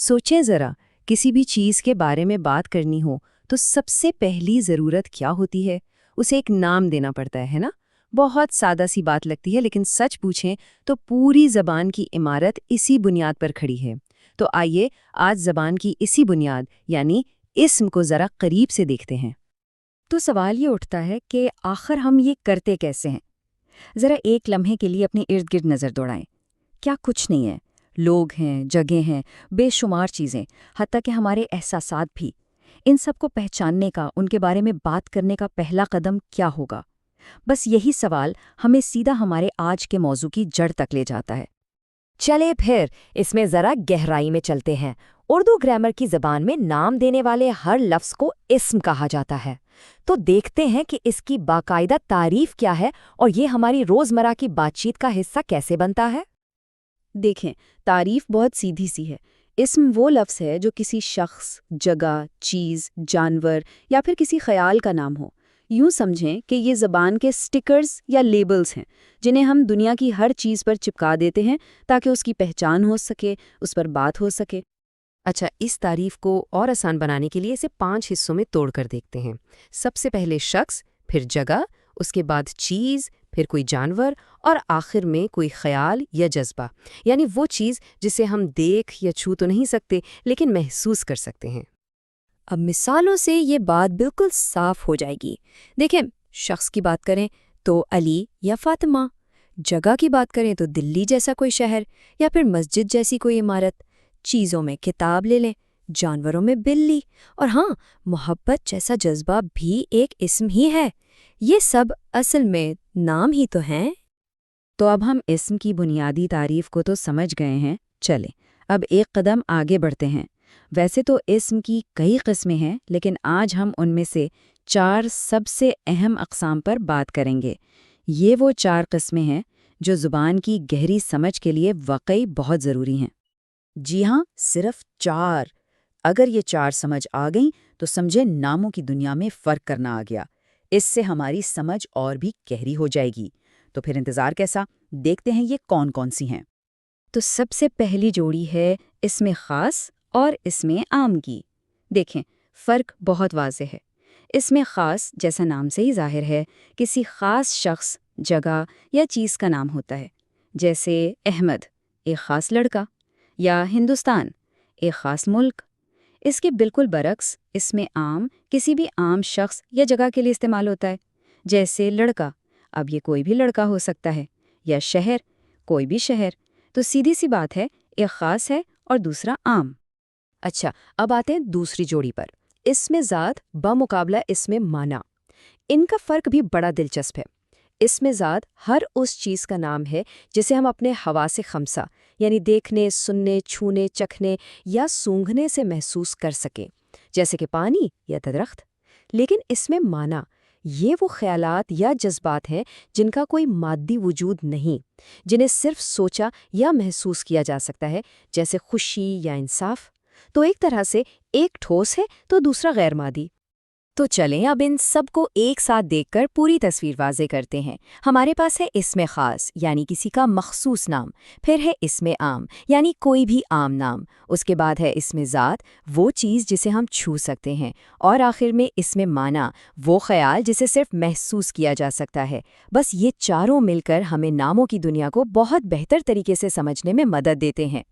سوچیں ذرا، کسی بھی چیز کے بارے میں بات کرنی ہو تو سب سے پہلی ضرورت کیا ہوتی ہے؟ اسے ایک نام دینا پڑتا ہے نا؟ بہت سادہ سی بات لگتی ہے، لیکن سچ پوچھیں تو پوری زبان کی عمارت اسی بنیاد پر کھڑی ہے۔ تو آئیے آج زبان کی اسی بنیاد یعنی اسم کو ذرا قریب سے دیکھتے ہیں۔ تو سوال یہ اٹھتا ہے کہ آخر ہم یہ کرتے کیسے ہیں؟ ذرا ایک لمحے کے لیے اپنے ارد گرد نظر دوڑائیں۔ کیا کچھ نہیں ہے؟ لوگ ہیں، جگہیں ہیں، بے شمار چیزیں، حتیٰ کہ ہمارے احساسات بھی۔ ان سب کو پہچاننے کا، ان کے بارے میں بات کرنے کا پہلا قدم کیا ہوگا؟ بس یہی سوال ہمیں سیدھا ہمارے آج کے موضوع کی جڑ تک لے جاتا ہے۔ چلے پھر اس میں ذرا گہرائی میں چلتے ہیں۔ اردو گرامر کی زبان میں نام دینے والے ہر لفظ کو اسم کہا جاتا ہے۔ تو دیکھتے ہیں کہ اس کی باقاعدہ تعریف کیا ہے اور یہ ہماری روزمرہ کی بات چیت کا حصہ کیسے بنتا ہے۔ دیکھیں، تعریف بہت سیدھی سی ہے۔ اسم وہ لفظ ہے جو کسی شخص، جگہ، چیز، جانور یا پھر کسی خیال کا نام ہو۔ یوں سمجھیں کہ یہ زبان کے سٹکرز یا لیبلز ہیں جنہیں ہم دنیا کی ہر چیز پر چپکا دیتے ہیں تاکہ اس کی پہچان ہو سکے، اس پر بات ہو سکے۔ اچھا، اس تعریف کو اور آسان بنانے کے لیے اسے 5 حصوں میں توڑ کر دیکھتے ہیں۔ سب سے پہلے شخص، پھر جگہ، اس کے بعد چیز، پھر کوئی جانور اور آخر میں کوئی خیال یا جذبہ، یعنی وہ چیز جسے ہم دیکھ یا چھو تو نہیں سکتے لیکن محسوس کر سکتے ہیں۔ اب مثالوں سے یہ بات بالکل صاف ہو جائے گی۔ دیکھیں، شخص کی بات کریں تو علی یا فاطمہ، جگہ کی بات کریں تو دلی جیسا کوئی شہر یا پھر مسجد جیسی کوئی عمارت، چیزوں میں کتاب لے لیں، جانوروں میں بلی، اور ہاں، محبت جیسا جذبہ بھی ایک اسم ہی ہے۔ یہ سب اصل میں نام ہی تو ہیں۔ تو اب ہم اسم کی بنیادی تعریف کو تو سمجھ گئے ہیں، چلیں اب ایک قدم آگے بڑھتے ہیں۔ ویسے تو اسم کی کئی قسمیں ہیں، لیکن آج ہم ان میں سے 4 سب سے اہم اقسام پر بات کریں گے۔ یہ وہ 4 قسمیں ہیں جو زبان کی گہری سمجھ کے لیے واقعی بہت ضروری ہیں۔ جی ہاں، صرف 4۔ اگر یہ 4 سمجھ آ گئیں تو سمجھے ناموں کی دنیا میں فرق کرنا آ گیا۔ اس سے ہماری سمجھ اور بھی گہری ہو جائے گی۔ تو پھر انتظار کیسا؟ دیکھتے ہیں یہ کون کون سی ہیں۔ تو سب سے پہلی جوڑی ہے اسم خاص اور اسم عام کی۔ دیکھیں، فرق بہت واضح ہے۔ اسم خاص، جیسا نام سے ہی ظاہر ہے، کسی خاص شخص، جگہ یا چیز کا نام ہوتا ہے، جیسے احمد، ایک خاص لڑکا، یا ہندوستان، ایک خاص ملک۔ اس کے بالکل برعکس اسم عام کسی بھی عام شخص یا جگہ کے لیے استعمال ہوتا ہے، جیسے لڑکا، اب یہ کوئی بھی لڑکا ہو سکتا ہے، یا شہر، کوئی بھی شہر۔ تو سیدھی سی بات ہے، ایک خاص ہے اور دوسرا عام۔ اچھا، اب آتے ہیں دوسری جوڑی پر، اسم ذات بمقابلہ اسم معنی۔ ان کا فرق بھی بڑا دلچسپ ہے۔ اسم ذات ہر اس چیز کا نام ہے جسے ہم اپنے حواس خمسہ یعنی دیکھنے، سننے، چھونے، چکھنے یا سونگھنے سے محسوس کر سکیں، جیسے کہ پانی یا درخت۔ لیکن اسم معنی یہ وہ خیالات یا جذبات ہیں جن کا کوئی مادی وجود نہیں، جنہیں صرف سوچا یا محسوس کیا جا سکتا ہے، جیسے خوشی یا انصاف۔ تو ایک طرح سے ایک ٹھوس ہے تو دوسرا غیر مادی۔ تو چلیں اب ان سب کو ایک ساتھ دیکھ کر پوری تصویر واضح کرتے ہیں۔ ہمارے پاس ہے اسم خاص یعنی کسی کا مخصوص نام، پھر ہے اسم عام یعنی کوئی بھی عام نام، اس کے بعد ہے اسم ذات، وہ چیز جسے ہم چھو سکتے ہیں، اور آخر میں اسم معنی، وہ خیال جسے صرف محسوس کیا جا سکتا ہے۔ بس یہ چاروں مل کر ہمیں ناموں کی دنیا کو بہت بہتر طریقے سے سمجھنے میں مدد دیتے ہیں۔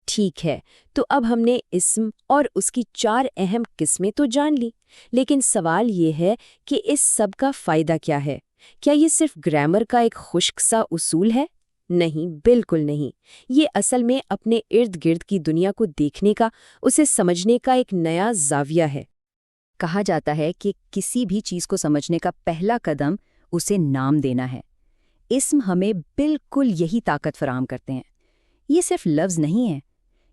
ٹھیک ہے، تو اب ہم نے اسم اور اس کی 4 اہم قسمیں تو جان لی، لیکن سوال یہ ہے کہ اس سب کا فائدہ کیا ہے؟ کیا یہ صرف گرامر کا ایک خشک سا اصول ہے؟ نہیں، بالکل نہیں۔ یہ اصل میں اپنے ارد گرد کی دنیا کو دیکھنے کا، اسے سمجھنے کا ایک نیا زاویہ ہے۔ کہا جاتا ہے کہ کسی بھی چیز کو سمجھنے کا پہلا قدم اسے نام دینا ہے۔ اسم ہمیں بالکل یہی طاقت فراہم کرتے ہیں۔ یہ صرف لفظ نہیں ہے،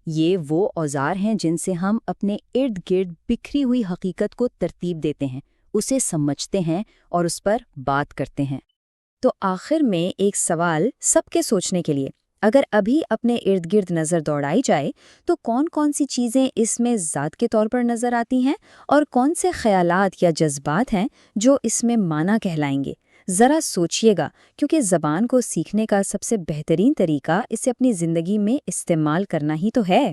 یہ وہ اوزار ہیں جن سے ہم اپنے ارد گرد بکھری ہوئی حقیقت کو ترتیب دیتے ہیں، اسے سمجھتے ہیں اور اس پر بات کرتے ہیں۔ تو آخر میں ایک سوال سب کے سوچنے کے لیے، اگر ابھی اپنے ارد گرد نظر دوڑائی جائے تو کون کون سی چیزیں اس میں ذات کے طور پر نظر آتی ہیں اور کون سے خیالات یا جذبات ہیں جو اس میں معنی کہلائیں گے؟ ذرا سوچئے گا، کیونکہ زبان کو سیکھنے کا سب سے بہترین طریقہ اسے اپنی زندگی میں استعمال کرنا ہی تو ہے۔